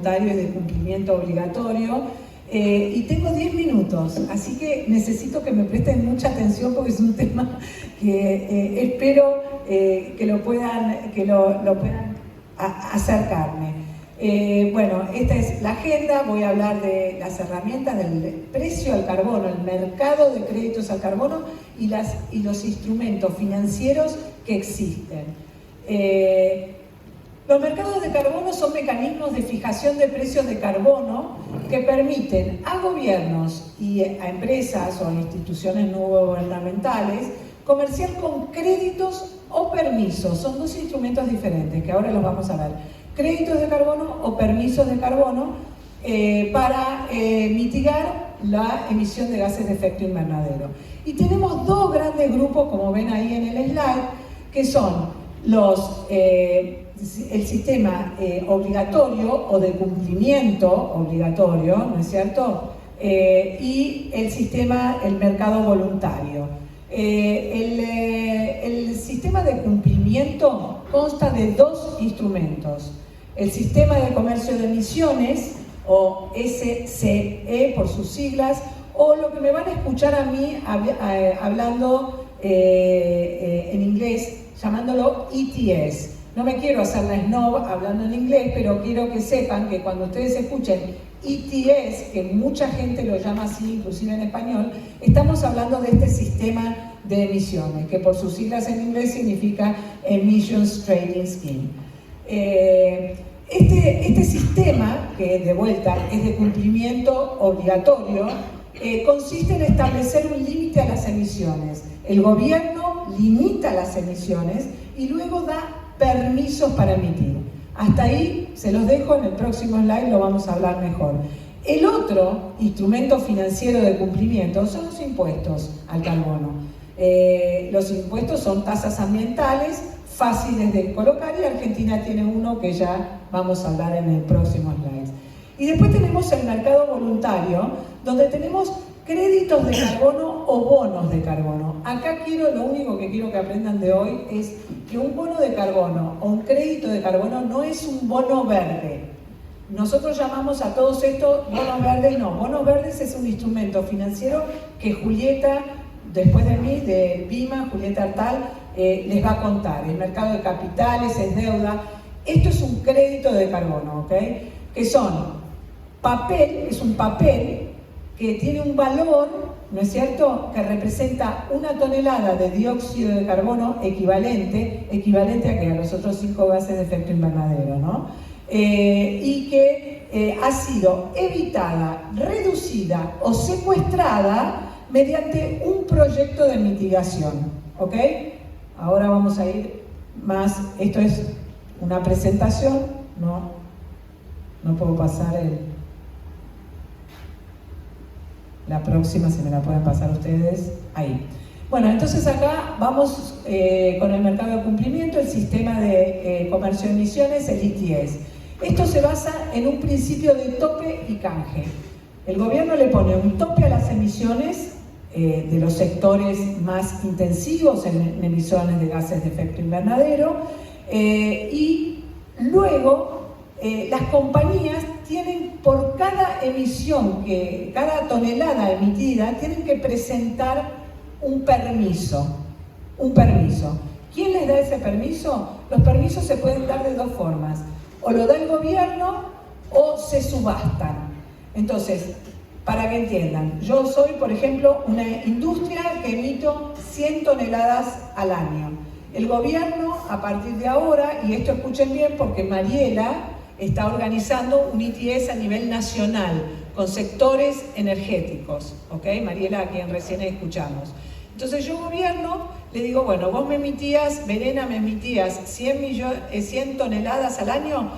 y de cumplimiento obligatorio. Y tengo 10 minutos, así que necesito que me presten mucha atención porque es un tema que espero que lo puedan acercarme. Bueno, esta es la agenda. Voy a hablar de las herramientas del precio al carbono, el mercado de créditos al carbono y los instrumentos financieros que existen. Los mercados de carbono son mecanismos de fijación de precios de carbono que permiten a gobiernos y a empresas o a instituciones no gubernamentales comerciar con créditos o permisos. Son dos instrumentos diferentes que ahora los vamos a ver. Créditos de carbono o permisos de carbono para mitigar la emisión de gases de efecto invernadero. Y tenemos dos grandes grupos, como ven ahí en el slide, que son el sistema obligatorio o de cumplimiento obligatorio, ¿no es cierto? Y el mercado voluntario. El sistema de cumplimiento consta de dos instrumentos: el sistema de comercio de emisiones, o SCE por sus siglas, o lo que me van a escuchar a mí hablando en inglés, llamándolo ETS. No me quiero hacer la snob hablando en inglés, pero quiero que sepan que cuando ustedes escuchen ETS, que mucha gente lo llama así, inclusive en español, estamos hablando de este sistema de emisiones, que por sus siglas en inglés significa Emissions Trading Scheme. Este sistema, que de vuelta es de cumplimiento obligatorio, consiste en establecer un límite a las emisiones. El gobierno limita las emisiones y luego da permisos para emitir. Hasta ahí se los dejo, en el próximo slide lo vamos a hablar mejor. El otro instrumento financiero de cumplimiento son los impuestos al carbono. Los impuestos son tasas ambientales fáciles de colocar y Argentina tiene uno que ya vamos a hablar en el próximo slide. Y después tenemos el mercado voluntario, donde tenemos créditos de carbono o bonos de carbono. Acá lo único que quiero que aprendan de hoy es que un bono de carbono o un crédito de carbono no es un bono verde. Nosotros llamamos a todos estos bonos verdes, y no. Bonos verdes es un instrumento financiero que Julieta, después de mí, de PIMA, Julieta Artal, les va a contar. El mercado de capitales, es deuda. Esto es un crédito de carbono, ¿ok? Que son es un papel que tiene un valor, ¿no es cierto?, que representa 1 tonelada de dióxido de carbono equivalente a que a los otros 5 gases de efecto invernadero, ¿no? Y que ha sido evitada, reducida o secuestrada mediante un proyecto de mitigación, ¿ok? Ahora vamos a ir más. Esto es una presentación, no puedo pasar la próxima, si me la pueden pasar ustedes, ahí. Bueno, entonces acá vamos con el mercado de cumplimiento, el sistema de comercio de emisiones, el ETS. Esto se basa en un principio de tope y canje. El gobierno le pone un tope a las emisiones de los sectores más intensivos en emisiones de gases de efecto invernadero y luego las compañías tienen, por cada emisión, cada tonelada emitida, tienen que presentar un permiso. ¿Quién les da ese permiso? Los permisos se pueden dar de dos formas. O lo da el gobierno o se subastan. Entonces, para que entiendan, yo soy, por ejemplo, una industria que emito 100 toneladas al año. El gobierno, a partir de ahora, y esto escuchen bien porque Mariela está organizando un ETS a nivel nacional con sectores energéticos, ¿ok? Mariela, a quien recién escuchamos. Entonces yo, gobierno, le digo, bueno, vos me emitías, Verena, me emitías 100 toneladas al año,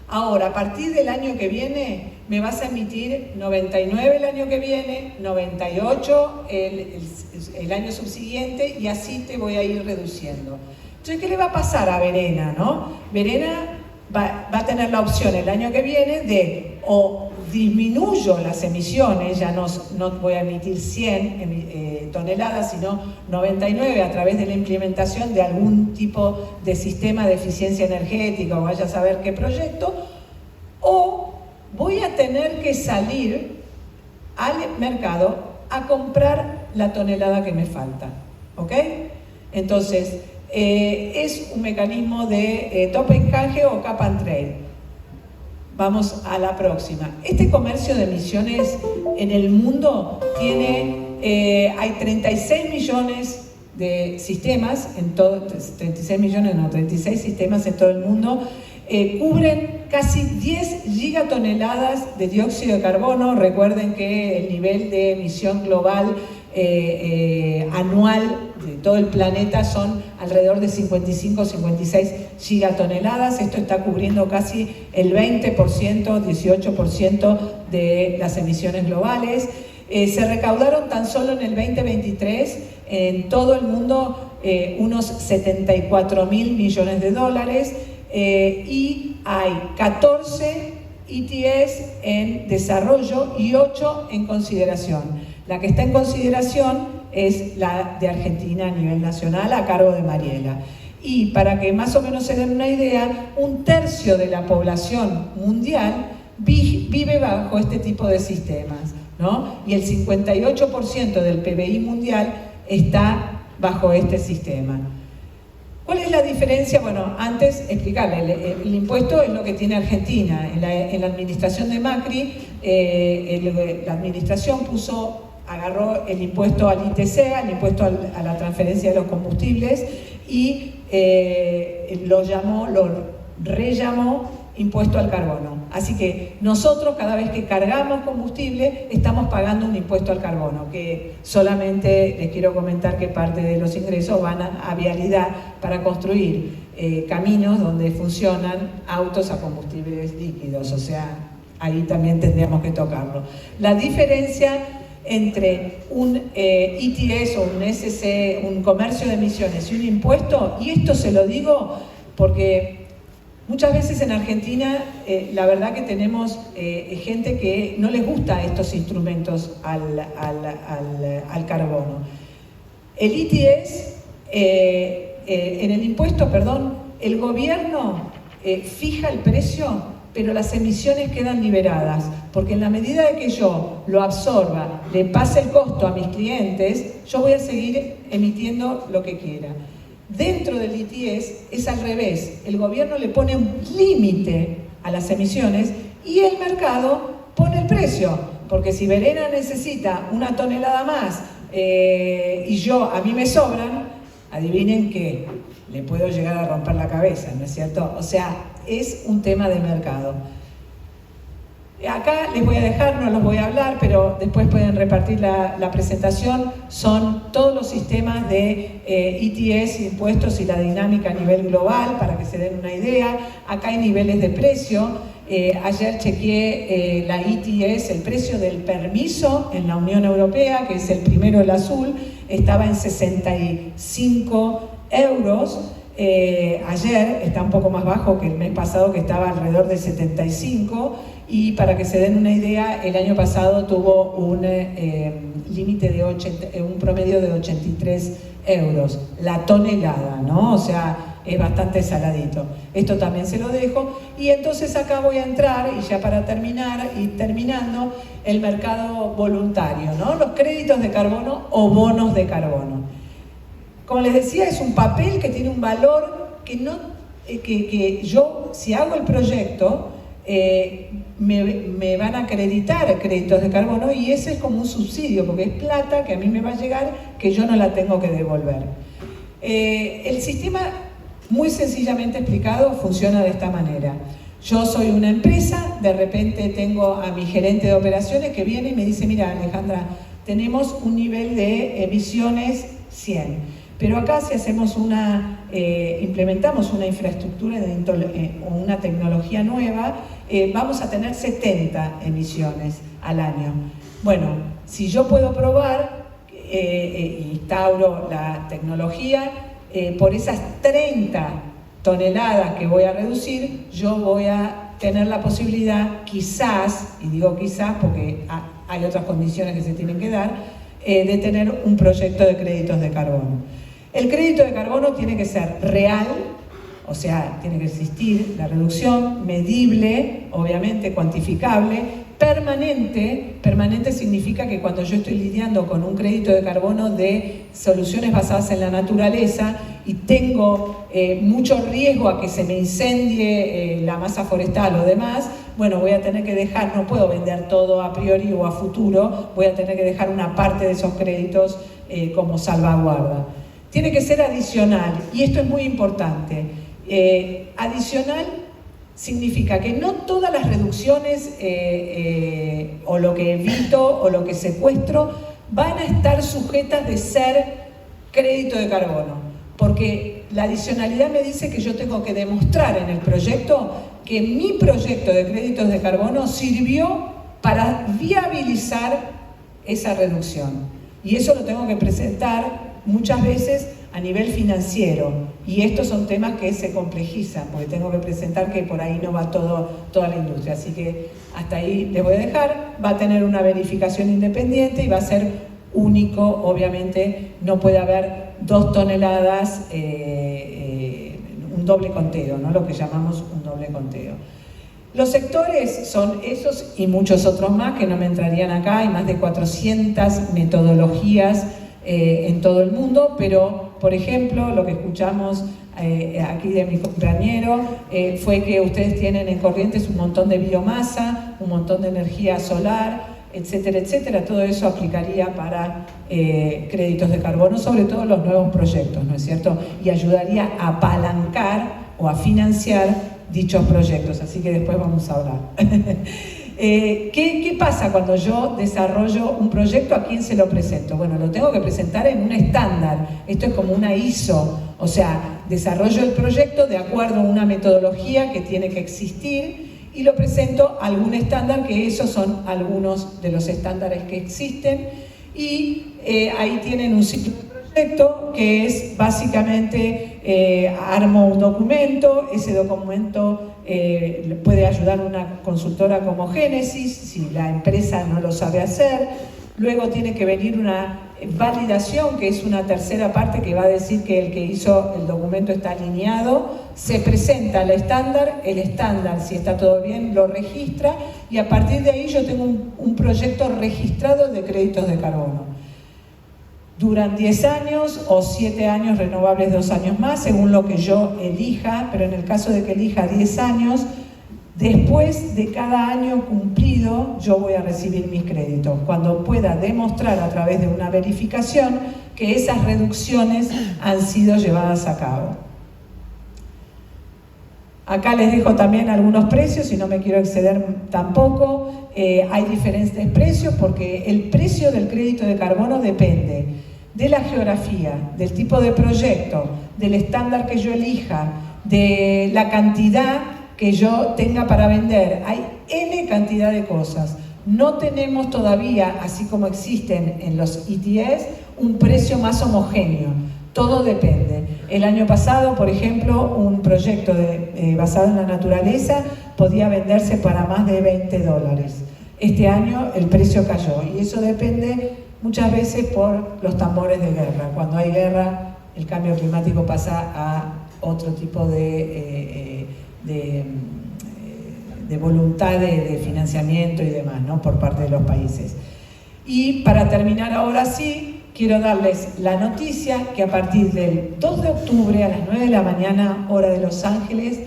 ahora, a partir del año que viene, me vas a emitir 99 el año que viene, 98 el año subsiguiente, y así te voy a ir reduciendo. Entonces, ¿qué le va a pasar a Verena, no? Verena va a tener la opción el año que viene de o disminuyo las emisiones, ya no voy a emitir 100 toneladas, sino 99 a través de la implementación de algún tipo de sistema de eficiencia energética o vaya a saber qué proyecto, o voy a tener que salir al mercado a comprar la tonelada que me falta, ¿ok? Entonces, es un mecanismo de tope en canje o cap and trade. Vamos a la próxima. Este comercio de emisiones en el mundo hay 36 millones de sistemas, 36 sistemas en todo el mundo, cubren casi 10 gigatoneladas de dióxido de carbono. Recuerden que el nivel de emisión global anual de todo el planeta son alrededor de 55-56 gigatoneladas. Esto está cubriendo casi el 20%, 18% de las emisiones globales. Se recaudaron tan solo en el 2023 en todo el mundo unos 74.000 millones de dólares y hay 14 ETS en desarrollo y 8 en consideración. La que está en consideración es la de Argentina a nivel nacional, a cargo de Mariela. Y para que más o menos se den una idea, 1/3 de la población mundial vive bajo este tipo de sistemas, ¿no? Y el 58% del PBI mundial está bajo este sistema. ¿Cuál es la diferencia? Bueno, antes explicarle, el impuesto es lo que tiene Argentina. En la administración de Macri, la administración agarró el impuesto al ITC, al impuesto a la transferencia de los combustibles, y lo rellamó impuesto al carbono. Así que nosotros, cada vez que cargamos combustible, estamos pagando un impuesto al carbono, que solamente les quiero comentar que parte de los ingresos van a vialidad para construir caminos donde funcionan autos a combustibles líquidos. O sea, ahí también tendríamos que tocarlo. La diferencia entre un ETS o un SC, un comercio de emisiones, y un impuesto, y esto se lo digo porque muchas veces en Argentina la verdad que tenemos gente que no les gusta estos instrumentos al carbono. El ETS, en el impuesto, el gobierno fija el precio, pero las emisiones quedan liberadas, porque en la medida de que yo lo absorba, le pase el costo a mis clientes, yo voy a seguir emitiendo lo que quiera. Dentro del ETS es al revés, el gobierno le pone un límite a las emisiones y el mercado pone el precio, porque si Verena necesita una tonelada más y a mí me sobran, adivinen que le puedo llegar a romper la cabeza, ¿no es cierto? O sea, es un tema de mercado. Acá les voy a dejar, no los voy a hablar, pero después pueden repartir la presentación. Son todos los sistemas de ETS, impuestos y la dinámica a nivel global, para que se den una idea. Acá hay niveles de precio. Ayer chequeé la ETS, el precio del permiso en la Unión Europea, que es el primero, el azul, estaba en 65 euros. Ayer está un poco más bajo que el mes pasado, que estaba alrededor de 75, y para que se den una idea, el año pasado tuvo un límite de un promedio de 83 euros la tonelada, ¿no? O sea, es bastante saladito. Esto también se lo dejo. Y entonces acá voy a entrar, y ya para terminar y terminando, el mercado voluntario, ¿no? Los créditos de carbono o bonos de carbono. Como les decía, es un papel que tiene un valor que yo, si hago el proyecto, me van a acreditar créditos de carbono, y ese es como un subsidio, porque es plata que a mí me va a llegar, que yo no la tengo que devolver. El sistema, muy sencillamente explicado, funciona de esta manera. Yo soy una empresa, de repente tengo a mi gerente de operaciones que viene y me dice: mira, Alejandra, tenemos un nivel de emisiones 100. Pero acá, si hacemos implementamos una infraestructura o una tecnología nueva, vamos a tener 70 emisiones al año. Bueno, si yo puedo probar, instauro la tecnología, por esas 30 toneladas que voy a reducir, yo voy a tener la posibilidad, quizás, y digo quizás porque hay otras condiciones que se tienen que dar, de tener un proyecto de créditos de carbono. El crédito de carbono tiene que ser real, o sea, tiene que existir la reducción, medible, obviamente cuantificable, permanente. Permanente significa que cuando yo estoy lidiando con un crédito de carbono de soluciones basadas en la naturaleza y tengo mucho riesgo a que se me incendie la masa forestal o demás, bueno, voy a tener que dejar, no puedo vender todo a priori o a futuro, voy a tener que dejar una parte de esos créditos como salvaguarda. Tiene que ser adicional, y esto es muy importante. Adicional significa que no todas las reducciones o lo que evito o lo que secuestro van a estar sujetas de ser crédito de carbono, porque la adicionalidad me dice que yo tengo que demostrar en el proyecto que mi proyecto de créditos de carbono sirvió para viabilizar esa reducción, y eso lo tengo que presentar muchas veces a nivel financiero, y estos son temas que se complejizan, porque tengo que presentar que por ahí no va toda la industria, así que hasta ahí les voy a dejar. Va a tener una verificación independiente y va a ser único, obviamente no puede haber 2 toneladas, un doble conteo, ¿no? Lo que llamamos un doble conteo. Los sectores son esos y muchos otros más que no me entrarían acá, hay más de 400 metodologías en todo el mundo, pero por ejemplo lo que escuchamos aquí de mi compañero fue que ustedes tienen en Corrientes un montón de biomasa, un montón de energía solar, etcétera, etcétera. Todo eso aplicaría para créditos de carbono, sobre todo los nuevos proyectos, ¿no es cierto? Y ayudaría a apalancar o a financiar dichos proyectos, así que después vamos a hablar. ¿Qué pasa cuando yo desarrollo un proyecto? ¿A quién se lo presento? Bueno, lo tengo que presentar en un estándar. Esto es como una ISO, o sea, desarrollo el proyecto de acuerdo a una metodología que tiene que existir y lo presento a algún estándar, que esos son algunos de los estándares que existen, y ahí tienen un ciclo de proyecto que es básicamente armo un documento, ese documento puede ayudar una consultora como Génesis si la empresa no lo sabe hacer. Luego tiene que venir una validación, que es una tercera parte que va a decir que el que hizo el documento está alineado. Se presenta el estándar, si está todo bien, lo registra, y a partir de ahí yo tengo un proyecto registrado de créditos de carbono. Duran 10 años o 7 años renovables, 2 años más, según lo que yo elija, pero en el caso de que elija 10 años, después de cada año cumplido yo voy a recibir mis créditos, cuando pueda demostrar a través de una verificación que esas reducciones han sido llevadas a cabo. Acá les dejo también algunos precios, y no me quiero exceder tampoco. Hay diferentes precios porque el precio del crédito de carbono depende de la geografía, del tipo de proyecto, del estándar que yo elija, de la cantidad que yo tenga para vender. Hay N cantidad de cosas. No tenemos todavía, así como existen en los ETS, un precio más homogéneo. Todo depende. El año pasado, por ejemplo, un proyecto basado en la naturaleza podía venderse para más de $20. Este año el precio cayó, y eso depende muchas veces por los tambores de guerra. Cuando hay guerra, el cambio climático pasa a otro tipo de voluntad de financiamiento y demás, ¿no? Por parte de los países. Y para terminar ahora sí, quiero darles la noticia que a partir del 2 de octubre a las 9 de la mañana, hora de Los Ángeles,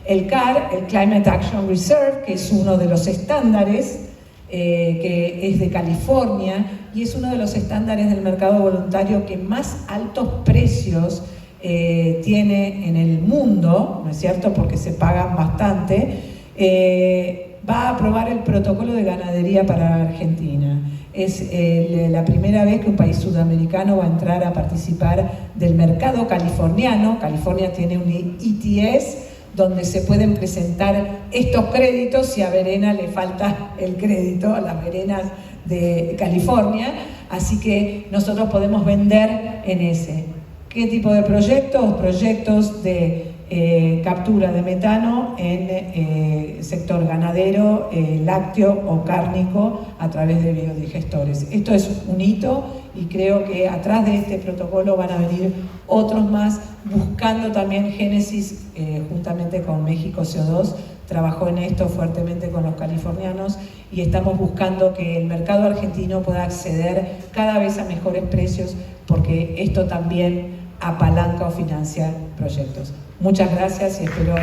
el CAR, el Climate Action Reserve, que es uno de los estándares, que es de California, y es uno de los estándares del mercado voluntario que más altos precios tiene en el mundo, ¿no es cierto?, porque se pagan bastante. Va a aprobar el protocolo de ganadería para Argentina. Es la primera vez que un país sudamericano va a entrar a participar del mercado californiano. California tiene un ETS donde se pueden presentar estos créditos si a Verena le falta el crédito, a las verenas de California, así que nosotros podemos vender en ese. ¿Qué tipo de proyectos? Proyectos de captura de metano en sector ganadero, lácteo o cárnico a través de biodigestores. Esto es un hito y creo que atrás de este protocolo van a venir otros más, buscando también Génesis, juntamente con México CO2, trabajó en esto fuertemente con los californianos y estamos buscando que el mercado argentino pueda acceder cada vez a mejores precios, porque esto también apalanca o financia proyectos. Muchas gracias y espero